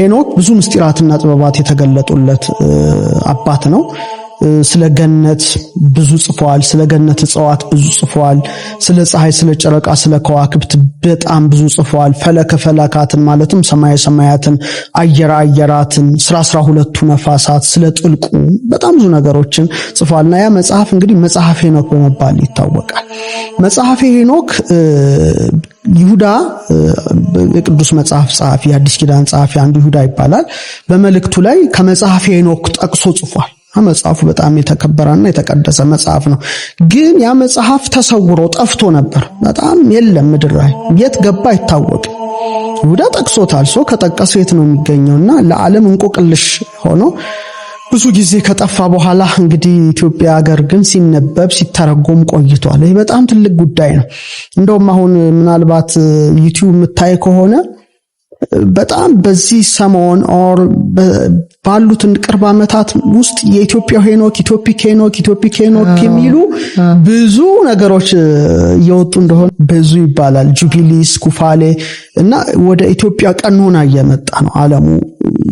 ሄኖክ ብዙ ምስጢራትና ጥበባት የተገለጡለት አባት ነው። ስለ ገነት ብዙ ጽፏል። ስለ ገነት እጽዋት ብዙ ጽፏል። ስለ ፀሐይ፣ ስለ ጨረቃ፣ ስለ ከዋክብት በጣም ብዙ ጽፏል። ፈለከ ፈለካትን ማለትም ሰማየ ሰማያትን፣ አየረ አየራትን፣ ስለ 12ቱ ነፋሳት፣ ስለ ጥልቁ በጣም ብዙ ነገሮችን ጽፏልና ያ መጽሐፍ እንግዲህ መጽሐፈ ሄኖክ በመባል ይታወቃል። መጽሐፈ ሄኖክ ይሁዳ የቅዱስ መጽሐፍ ጸሐፊ፣ የአዲስ ኪዳን ጸሐፊ አንዱ ይሁዳ ይባላል። በመልእክቱ ላይ ከመጽሐፈ ሄኖክ ጠቅሶ ጽፏል። መጽሐፉ በጣም የተከበረና የተቀደሰ መጽሐፍ ነው። ግን ያ መጽሐፍ ተሰውሮ ጠፍቶ ነበር። በጣም የለም፣ ምድር ላይ የት ገባ አይታወቅም። ይሁዳ ጠቅሶታል። ሰው ከጠቀሰው የት ነው የሚገኘውና ለዓለም እንቆቅልሽ ሆኖ ብዙ ጊዜ ከጠፋ በኋላ እንግዲህ ኢትዮጵያ ሀገር ግን ሲነበብ ሲተረጎም ቆይቷል። ይህ በጣም ትልቅ ጉዳይ ነው። እንደውም አሁን ምናልባት ዩቲዩብ የምታይ ከሆነ በጣም በዚህ ሰሞን ባሉት ቅርብ ዓመታት ውስጥ የኢትዮጵያ ሄኖክ፣ ኢትዮፒክ ሄኖክ የሚሉ ብዙ ነገሮች እየወጡ እንደሆነ ብዙ ይባላል። ጁቢሊስ፣ ኩፋሌ እና ወደ ኢትዮጵያ ቀኖና እየመጣ ነው ዓለሙ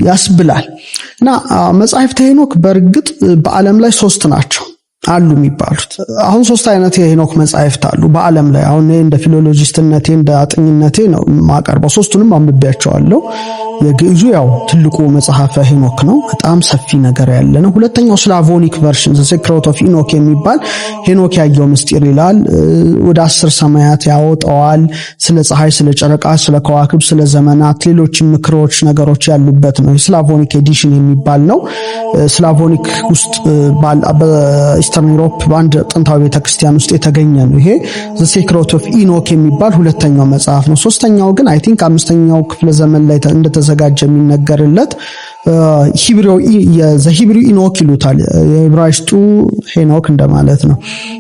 ያስብላል። እና መጽሐፍተ ሄኖክ በእርግጥ በዓለም ላይ 3 ናቸው አሉ የሚባሉት። አሁን 3 አይነት የሄኖክ መጻሕፍት አሉ በዓለም ላይ። አሁን እንደ ፊሎሎጂስትነቴ እንደ አጥኝነቴ ነው ማቀርበው። 3ቱንም አንብቤያቸዋለሁ። የግዕዙ ያው ትልቁ መጽሐፈ ሄኖክ ነው፣ በጣም ሰፊ ነገር ያለ ነው። ሁለተኛው ስላቮኒክ ቨርሽን ዘ ሴክሬት ኦፍ ኢኖክ የሚባል ሄኖክ ያየው ምስጢር ይላል። ወደ 10 ሰማያት ያወጣዋል። ስለ ፀሐይ፣ ስለ ጨረቃ፣ ስለ ከዋክብት፣ ስለ ዘመናት፣ ሌሎች ምክሮች ነገሮች ያሉበት ነው። ስላቮኒክ ኤዲሽን የሚባል ነው። ስላቮኒክ ውስጥ በኢስተርን ዩሮፕ በአንድ ጥንታዊ ቤተክርስቲያን ውስጥ የተገኘ ነው። ይሄ ዘ ሴክሬት ኦፍ ኢኖክ የሚባል ሁለተኛው መጽሐፍ ነው። ሶስተኛው ግን አይ ቲንክ 5ኛው ክፍለ ዘመን ላይ እንደተዘጋጀ የሚነገርለት ሂብሩ ኢኖክ ይሉታል። የዕብራይስጡ ሄኖክ እንደማለት ነው።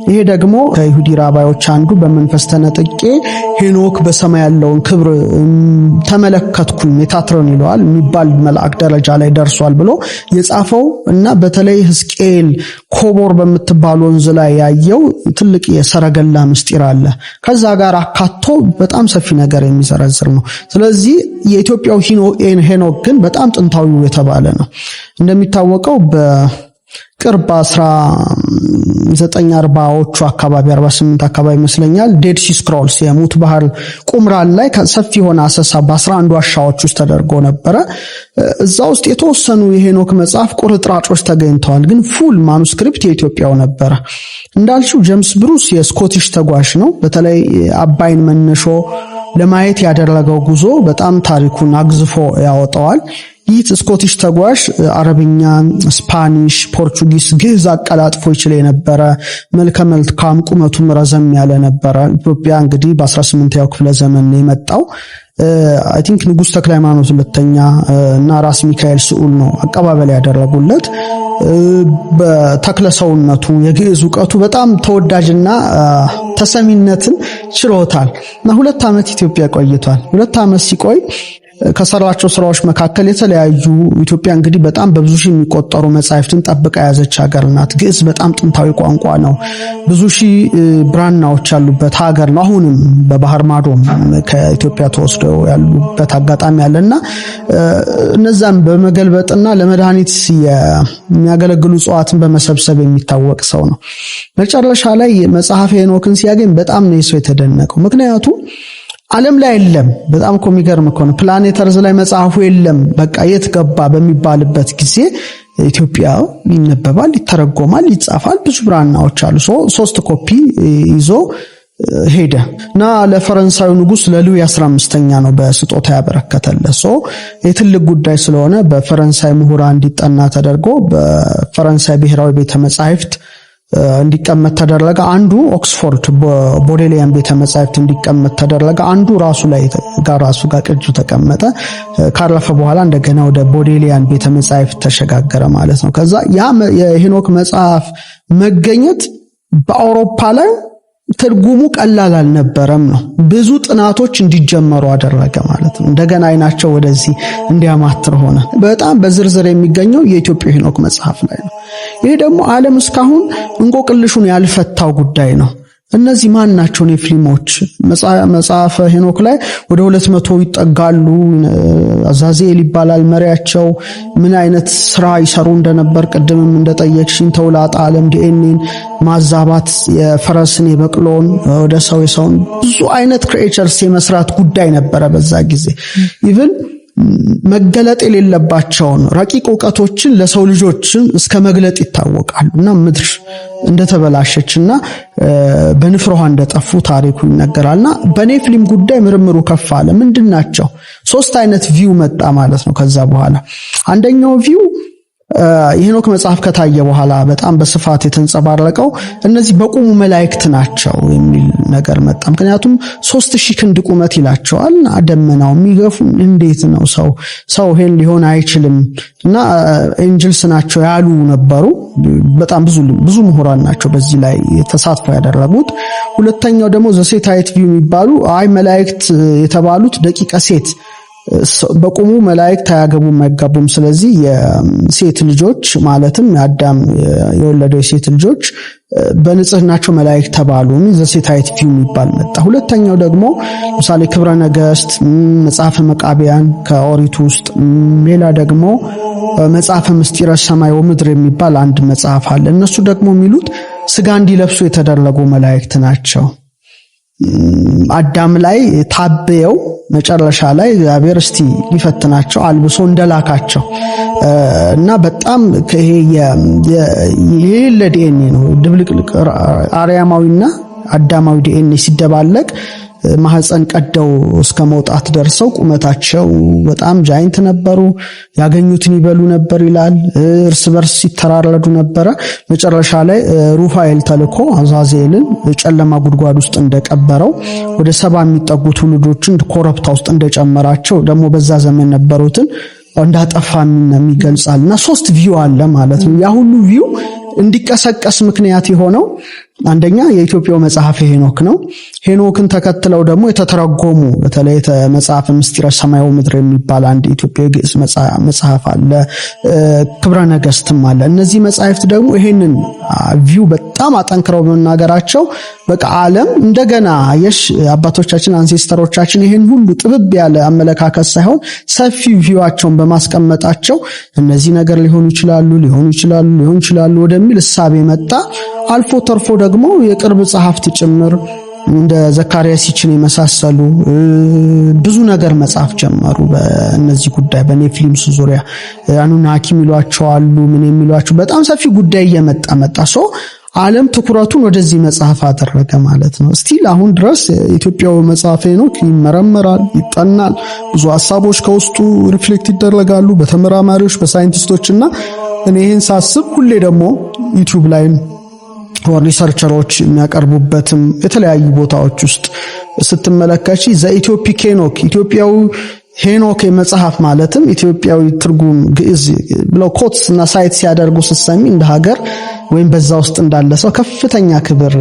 ይሄ ደግሞ ከይሁዲ ራባዮች አንዱ በመንፈስ ተነጥቄ ሄኖክ በሰማይ ያለውን ክብር ተመለከትኩኝ ሜታትሮን ይለዋል የሚባል መልአክ ደረጃ ላይ ደርሷል ብሎ የጻፈው እና በተለይ ሕዝቅኤል ኮቦር በምትባል ወንዝ ላይ ያየው ትልቅ የሰረገላ ምስጢር አለ። ከዛ ጋር አካቶ በጣም ሰፊ ነገር የሚዘረዝር ነው። ስለዚህ የኢትዮጵያው ሄኖክ ግን በጣም ጥንታዊው የተባለ ነው። እንደሚታወቀው በቅርብ 1940ዎቹ አካባቢ 48 አካባቢ ይመስለኛል ዴድ ሲ ስክሮልስ የሙት ባህር ቁምራን ላይ ሰፊ የሆነ አሰሳ በ11 ዋሻዎች ውስጥ ተደርጎ ነበረ። እዛ ውስጥ የተወሰኑ የሄኖክ መጽሐፍ ቁርጥራጮች ተገኝተዋል። ግን ፉል ማኑስክሪፕት የኢትዮጵያው ነበረ። እንዳልሽው ጄምስ ብሩስ የስኮቲሽ ተጓዥ ነው። በተለይ አባይን መነሾ ለማየት ያደረገው ጉዞ በጣም ታሪኩን አግዝፎ ያወጣዋል። ይህ ስኮቲሽ ተጓዥ አረብኛ፣ ስፓኒሽ፣ ፖርቹጊዝ፣ ግዕዝ አቀላጥፎ ይችል የነበረ መልከ መልካም ቁመቱም ረዘም ያለ ነበረ። ኢትዮጵያ እንግዲህ በ18ኛው ክፍለ ዘመን ነው የመጣው። አይ ቲንክ ንጉስ ተክለ ሃይማኖት ሁለተኛ እና ራስ ሚካኤል ስዑል ነው አቀባበል ያደረጉለት። በተክለ ሰውነቱ የግዕዝ ዕውቀቱ በጣም ተወዳጅና ተሰሚነትን ችሎታል እና 2 ዓመት ኢትዮጵያ ቆይቷል። 2 ዓመት ሲቆይ ከሰራቸው ስራዎች መካከል የተለያዩ ኢትዮጵያ እንግዲህ በጣም በብዙ ሺህ የሚቆጠሩ መጻሕፍትን ጠብቃ ያዘች ሀገር ናት። ግዕዝ በጣም ጥንታዊ ቋንቋ ነው። ብዙ ሺህ ብራናዎች ያሉበት ሀገር ነው። አሁንም በባህር ማዶ ከኢትዮጵያ ተወስደው ያሉበት አጋጣሚ አለና እነዛን በመገልበጥና ለመድኃኒት የሚያገለግሉ እጽዋትን በመሰብሰብ የሚታወቅ ሰው ነው። መጨረሻ ላይ መጽሐፈ ሄኖክን ሲያገኝ በጣም ነው ሰው የተደነቀው። ምክንያቱም ዓለም ላይ የለም። በጣም እኮ የሚገርም እኮ ነው። ፕላኔት እርዝ ላይ መጽሐፉ የለም። በቃ የት ገባ በሚባልበት ጊዜ ኢትዮጵያ ይነበባል፣ ይተረጎማል፣ ይጻፋል። ብዙ ብራናዎች አሉ። 3 ኮፒ ይዞ ሄደ እና ለፈረንሳዩ ንጉስ ለሉዊ 15ኛ ነው በስጦታ ያበረከተለት። የትልቅ ጉዳይ ስለሆነ በፈረንሳይ ምሁራን እንዲጠና ተደርጎ በፈረንሳይ ብሔራዊ ቤተ መጻሕፍት እንዲቀመጥ ተደረገ። አንዱ ኦክስፎርድ ቦዴሊያን ቤተ መጻሕፍት እንዲቀመጥ ተደረገ። አንዱ ራሱ ጋር ቅጁ ተቀመጠ። ካረፈ በኋላ እንደገና ወደ ቦዴሊያን ቤተ መጻሕፍት ተሸጋገረ ማለት ነው። ከዛ ያ የሄኖክ መጽሐፍ መገኘት በአውሮፓ ላይ ትርጉሙ ቀላል አልነበረም ነው። ብዙ ጥናቶች እንዲጀመሩ አደረገ ማለት ነው። እንደገና አይናቸው ወደዚህ እንዲያማትር ሆነ። በጣም በዝርዝር የሚገኘው የኢትዮጵያ ሄኖክ መጽሐፍ ላይ ነው። ይሄ ደግሞ ዓለም እስካሁን እንቆቅልሹን ያልፈታው ጉዳይ ነው። እነዚህ ማን ናቸው ኔፊሊሞች? መጽሐፈ ሄኖክ ላይ ወደ 200 ይጠጋሉ። አዛዜል ይባላል መሪያቸው። ምን አይነት ስራ ይሰሩ እንደነበር ቅድምም እንደጠየቅሽኝ ተውላጣ ዓለም ዲኤንኤን ማዛባት፣ የፈረስን የበቅሎን ወደ ሰው የሰውን ብዙ አይነት ክሬቸርስ የመስራት ጉዳይ ነበረ በዛ ጊዜ። ኢቭን መገለጥ የሌለባቸውን ረቂቅ ዕውቀቶችን ለሰው ልጆችን እስከ መግለጥ ይታወቃሉና ምድር እንደተበላሸችና በንፍር ውሃ እንደጠፉ ታሪኩ ይነገራልና በኔፊሊም ጉዳይ ምርምሩ ከፍ አለ። ምንድናቸው? 3 አይነት ቪው መጣ ማለት ነው ከዛ በኋላ። አንደኛው ቪው የሄኖክ መጽሐፍ ከታየ በኋላ በጣም በስፋት የተንጸባረቀው እነዚህ በቁሙ መላእክት ናቸው የሚል ነገር መጣ። ምክንያቱም 3000 ክንድ ቁመት ይላቸዋል። ደመናው የሚገፉ እንዴት ነው ሰው ይሄን ሊሆን አይችልም እና ኤንጅልስ ናቸው ያሉ ነበሩ። በጣም ብዙ ምሁራን ናቸው በዚህ ላይ ተሳትፎ ያደረጉት። ሁለተኛው ደግሞ ዘሴታይት ቪው የሚባሉ መላእክት የተባሉት ደቂቀ ሴት በቁሙ መላእክት አያገቡም አይጋቡም። ስለዚህ የሴት ልጆች ማለትም የአዳም የወለደው የሴት ልጆች በንጽህናቸው መላእክት ተባሉ። ዘሴታይት ቪው የሚባል መጣ። ሁለተኛው ደግሞ ለምሳሌ ክብረ ነገሥት፣ መጽሐፈ መቃብያን ከኦሪቱ ውስጥ፣ ሌላ ደግሞ መጽሐፈ ምስጢረ ሰማይ ወምድር የሚባል አንድ መጽሐፍ አለ። እነሱ ደግሞ የሚሉት ስጋ እንዲለብሱ የተደረጉ መላእክት ናቸው። አዳም ላይ ታበየው መጨረሻ ላይ እግዚአብሔር እስቲ ሊፈትናቸው አልብሶ እንደላካቸው እና በጣም ይሄ የዲኤንኤ ነው ድብልቅልቅ አርያማዊና አዳማዊ ዲኤንኤ ሲደባለቅ ማህፀን ቀደው እስከ መውጣት ደርሰው ቁመታቸው በጣም ጃይንት ነበሩ። ያገኙትን ይበሉ ነበር ይላል። እርስ በርስ ሲተራረዱ ነበረ። መጨረሻ ላይ ሩፋኤል ተልኮ አዛዜልን ጨለማ ጉድጓድ ውስጥ እንደቀበረው ወደ 70 የሚጠጉ ትውልዶችን ኮረብታ ውስጥ እንደጨመራቸው ደግሞ በዛ ዘመን ነበሩትን እንዳጠፋም የሚገልጻልና 3 ቪው አለ ማለት ነው። ያ ሁሉ ቪው እንዲቀሰቀስ ምክንያት የሆነው አንደኛ የኢትዮጵያው መጽሐፍ ሄኖክ ነው። ሄኖክን ተከትለው ደግሞ የተተረጎሙ በተለይ መጽሐፈ ምስጢረ ሰማይ ወምድር የሚባል አንድ ኢትዮጵያዊ ግዕዝ መጽሐፍ አለ። ክብረ ነገሥትም አለ። እነዚህ መጽሐፍት ደግሞ ይሄንን ቪው በጣም አጠንክረው በመናገራቸው በቃ ዓለም እንደገና አባቶቻችን አንሴስተሮቻችን ይሄን ሁሉ ጥብብ ያለ አመለካከት ሳይሆን ሰፊ ቪዋቸውን በማስቀመጣቸው እነዚህ ነገር ሊሆኑ ይችላሉ ወደሚል እሳቤ መጣ። አልፎ ተርፎ ደግሞ የቅርብ ጸሐፍት ጭምር እንደ ዘካርያስ ይችን የመሳሰሉ ብዙ ነገር መጻፍ ጀመሩ በእነዚህ ጉዳይ በኔፊሊምስ ዙሪያ። አኑናኪ የሚሏቸው አሉ፣ ምን የሚሏቸው በጣም ሰፊ ጉዳይ እየመጣ ሶ ዓለም ትኩረቱን ወደዚህ መጽሐፍ አደረገ ማለት ነው። ስቲል አሁን ድረስ ኢትዮጵያው መጽሐፍ ሄኖክ ይመረመራል፣ ይጠናል። ብዙ ሐሳቦች ከውስጡ ሪፍሌክት ይደረጋሉ በተመራማሪዎች በሳይንቲስቶችና እኔ ይሄን ሳስብ ሁሌ ደግሞ ዩቲዩብ ላይ ሪሰርቸሮች የሚያቀርቡበትም የተለያዩ ቦታዎች ውስጥ ስትመለከቺ ዘኢትዮፒክ ሄኖክ ኢትዮጵያዊ ሄኖክ መጽሐፍ ማለትም ኢትዮጵያዊ ትርጉም ግዕዝ ብለው ኮትስ እና ሳይት ሲያደርጉ ስትሰሚ እንደ ሀገር ወይም በዛ ውስጥ እንዳለ ሰው ከፍተኛ ክብር